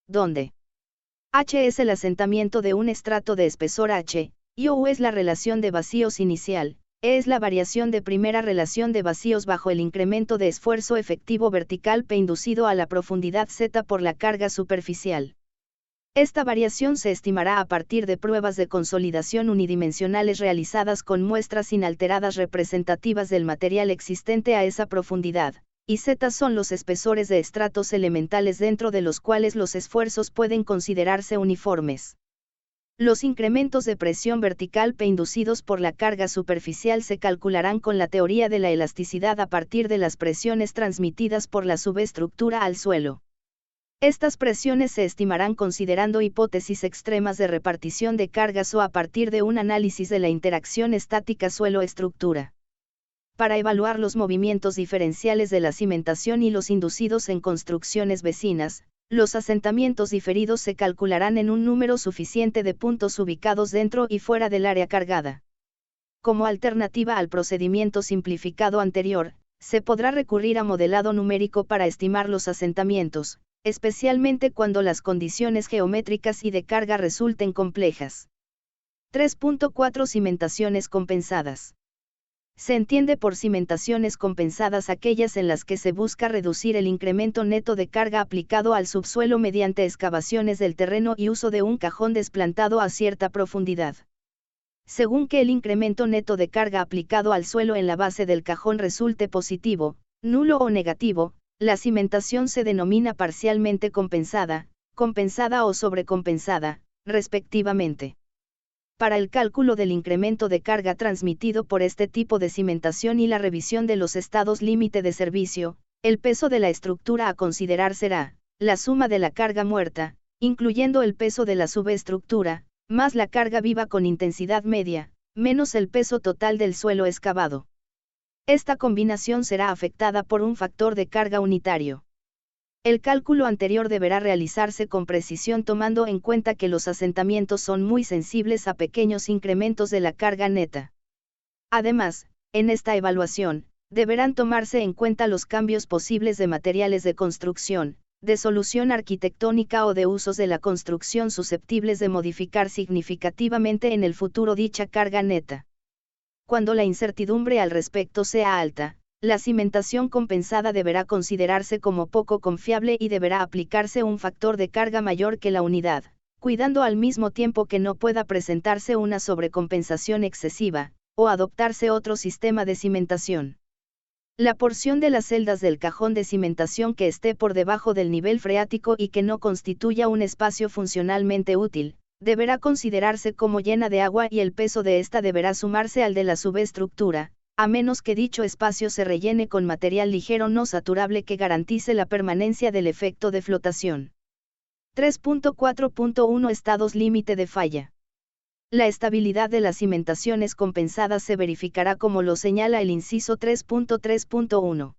donde H es el asentamiento de un estrato de espesor H, y O es la relación de vacíos inicial, E es la variación de primera relación de vacíos bajo el incremento de esfuerzo efectivo vertical P inducido a la profundidad Z por la carga superficial. Esta variación se estimará a partir de pruebas de consolidación unidimensionales realizadas con muestras inalteradas representativas del material existente a esa profundidad, y Z son los espesores de estratos elementales dentro de los cuales los esfuerzos pueden considerarse uniformes. Los incrementos de presión vertical P inducidos por la carga superficial se calcularán con la teoría de la elasticidad a partir de las presiones transmitidas por la subestructura al suelo. Estas presiones se estimarán considerando hipótesis extremas de repartición de cargas o a partir de un análisis de la interacción estática suelo-estructura. Para evaluar los movimientos diferenciales de la cimentación y los inducidos en construcciones vecinas, los asentamientos diferidos se calcularán en un número suficiente de puntos ubicados dentro y fuera del área cargada. Como alternativa al procedimiento simplificado anterior, se podrá recurrir a modelado numérico para estimar los asentamientos, especialmente cuando las condiciones geométricas y de carga resulten complejas. 3.4 Cimentaciones compensadas. Se entiende por cimentaciones compensadas aquellas en las que se busca reducir el incremento neto de carga aplicado al subsuelo mediante excavaciones del terreno y uso de un cajón desplantado a cierta profundidad. Según que el incremento neto de carga aplicado al suelo en la base del cajón resulte positivo, nulo o negativo, la cimentación se denomina parcialmente compensada, compensada o sobrecompensada, respectivamente. Para el cálculo del incremento de carga transmitido por este tipo de cimentación y la revisión de los estados límite de servicio, el peso de la estructura a considerar será la suma de la carga muerta, incluyendo el peso de la subestructura, más la carga viva con intensidad media, menos el peso total del suelo excavado. Esta combinación será afectada por un factor de carga unitario. El cálculo anterior deberá realizarse con precisión tomando en cuenta que los asentamientos son muy sensibles a pequeños incrementos de la carga neta. Además, en esta evaluación, deberán tomarse en cuenta los cambios posibles de materiales de construcción, de solución arquitectónica o de usos de la construcción susceptibles de modificar significativamente en el futuro dicha carga neta. Cuando la incertidumbre al respecto sea alta, la cimentación compensada deberá considerarse como poco confiable y deberá aplicarse un factor de carga mayor que la unidad, cuidando al mismo tiempo que no pueda presentarse una sobrecompensación excesiva, o adoptarse otro sistema de cimentación. La porción de las celdas del cajón de cimentación que esté por debajo del nivel freático y que no constituya un espacio funcionalmente útil, deberá considerarse como llena de agua y el peso de esta deberá sumarse al de la subestructura, a menos que dicho espacio se rellene con material ligero no saturable que garantice la permanencia del efecto de flotación. 3.4.1 Estados límite de falla. La estabilidad de las cimentaciones compensadas se verificará como lo señala el inciso 3.3.1.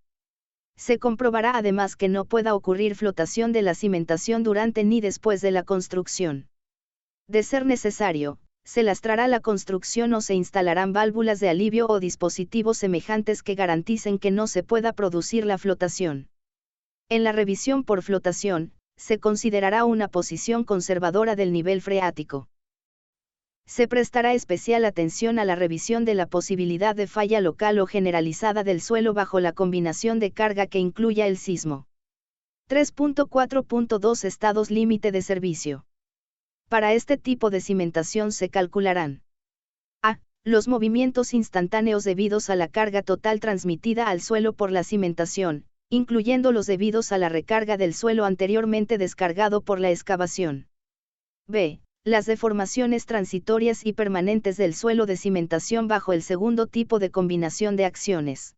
Se comprobará además que no pueda ocurrir flotación de la cimentación durante ni después de la construcción. De ser necesario, se lastrará la construcción o se instalarán válvulas de alivio o dispositivos semejantes que garanticen que no se pueda producir la flotación. En la revisión por flotación, se considerará una posición conservadora del nivel freático. Se prestará especial atención a la revisión de la posibilidad de falla local o generalizada del suelo bajo la combinación de carga que incluya el sismo. 3.4.2 Estados límite de servicio. Para este tipo de cimentación se calcularán a. Los movimientos instantáneos debidos a la carga total transmitida al suelo por la cimentación, incluyendo los debidos a la recarga del suelo anteriormente descargado por la excavación. b. Las deformaciones transitorias y permanentes del suelo de cimentación bajo el segundo tipo de combinación de acciones.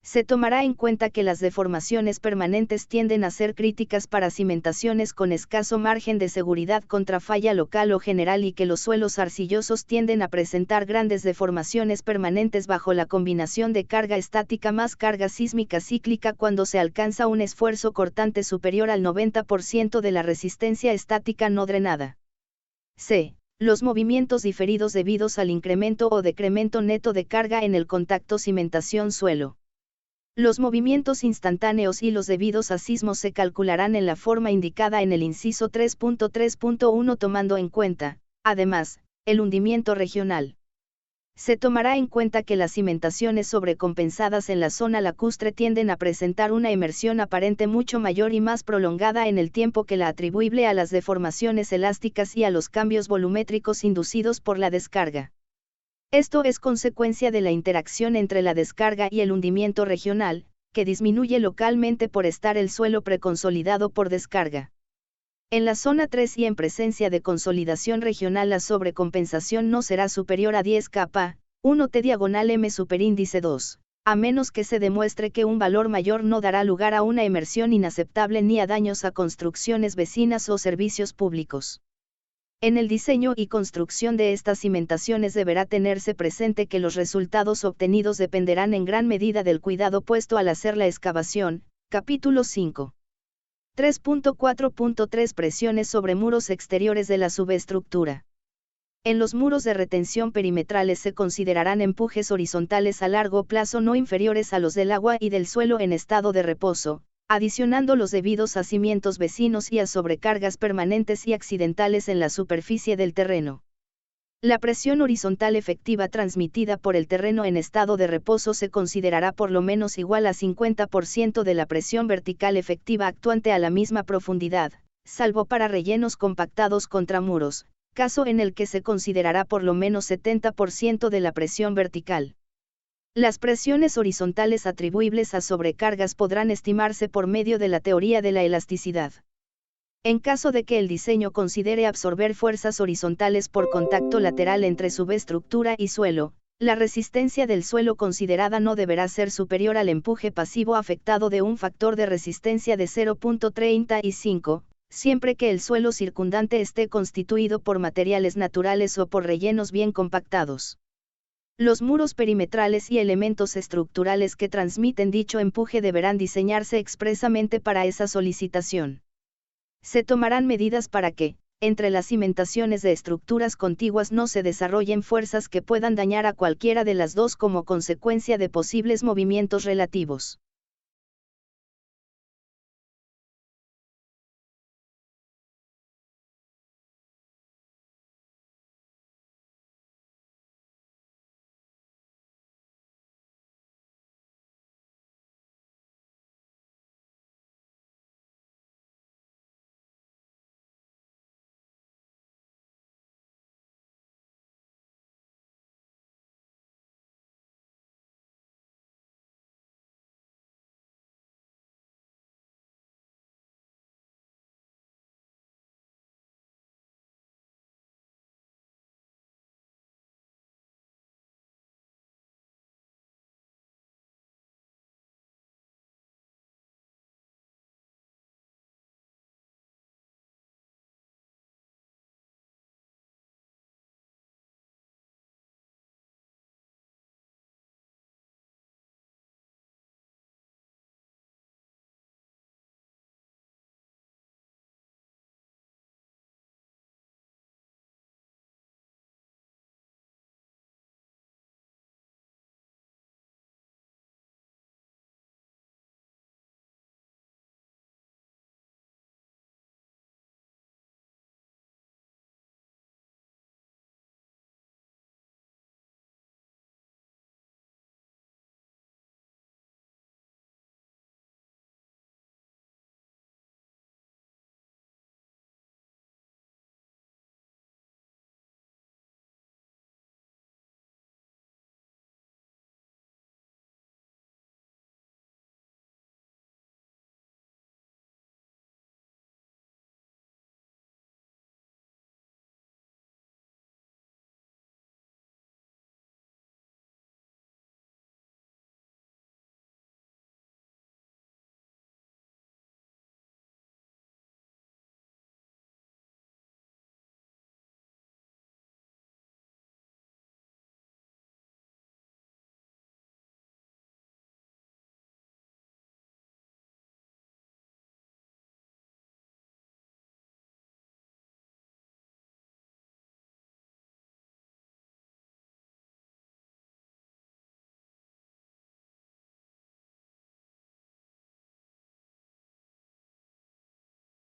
Se tomará en cuenta que las deformaciones permanentes tienden a ser críticas para cimentaciones con escaso margen de seguridad contra falla local o general y que los suelos arcillosos tienden a presentar grandes deformaciones permanentes bajo la combinación de carga estática más carga sísmica cíclica cuando se alcanza un esfuerzo cortante superior al 90% de la resistencia estática no drenada. c. Los movimientos diferidos debidos al incremento o decremento neto de carga en el contacto cimentación-suelo. Los movimientos instantáneos y los debidos a sismos se calcularán en la forma indicada en el inciso 3.3.1 tomando en cuenta, además, el hundimiento regional. Se tomará en cuenta que las cimentaciones sobrecompensadas en la zona lacustre tienden a presentar una emersión aparente mucho mayor y más prolongada en el tiempo que la atribuible a las deformaciones elásticas y a los cambios volumétricos inducidos por la descarga. Esto es consecuencia de la interacción entre la descarga y el hundimiento regional, que disminuye localmente por estar el suelo preconsolidado por descarga. En la zona 3 y en presencia de consolidación regional la sobrecompensación no será superior a 10 kPa, 1t diagonal m superíndice 2, a menos que se demuestre que un valor mayor no dará lugar a una emersión inaceptable ni a daños a construcciones vecinas o servicios públicos. En el diseño y construcción de estas cimentaciones deberá tenerse presente que los resultados obtenidos dependerán en gran medida del cuidado puesto al hacer la excavación. Capítulo 5. 3.4.3 Presiones sobre muros exteriores de la subestructura. En los muros de retención perimetrales se considerarán empujes horizontales a largo plazo no inferiores a los del agua y del suelo en estado de reposo, adicionando los debidos a cimientos vecinos y a sobrecargas permanentes y accidentales en la superficie del terreno. La presión horizontal efectiva transmitida por el terreno en estado de reposo se considerará por lo menos igual a 50% de la presión vertical efectiva actuante a la misma profundidad, salvo para rellenos compactados contra muros, caso en el que se considerará por lo menos 70% de la presión vertical. Las presiones horizontales atribuibles a sobrecargas podrán estimarse por medio de la teoría de la elasticidad. En caso de que el diseño considere absorber fuerzas horizontales por contacto lateral entre subestructura y suelo, la resistencia del suelo considerada no deberá ser superior al empuje pasivo afectado de un factor de resistencia de 0.35, siempre que el suelo circundante esté constituido por materiales naturales o por rellenos bien compactados. Los muros perimetrales y elementos estructurales que transmiten dicho empuje deberán diseñarse expresamente para esa solicitación. Se tomarán medidas para que, entre las cimentaciones de estructuras contiguas no se desarrollen fuerzas que puedan dañar a cualquiera de las dos como consecuencia de posibles movimientos relativos.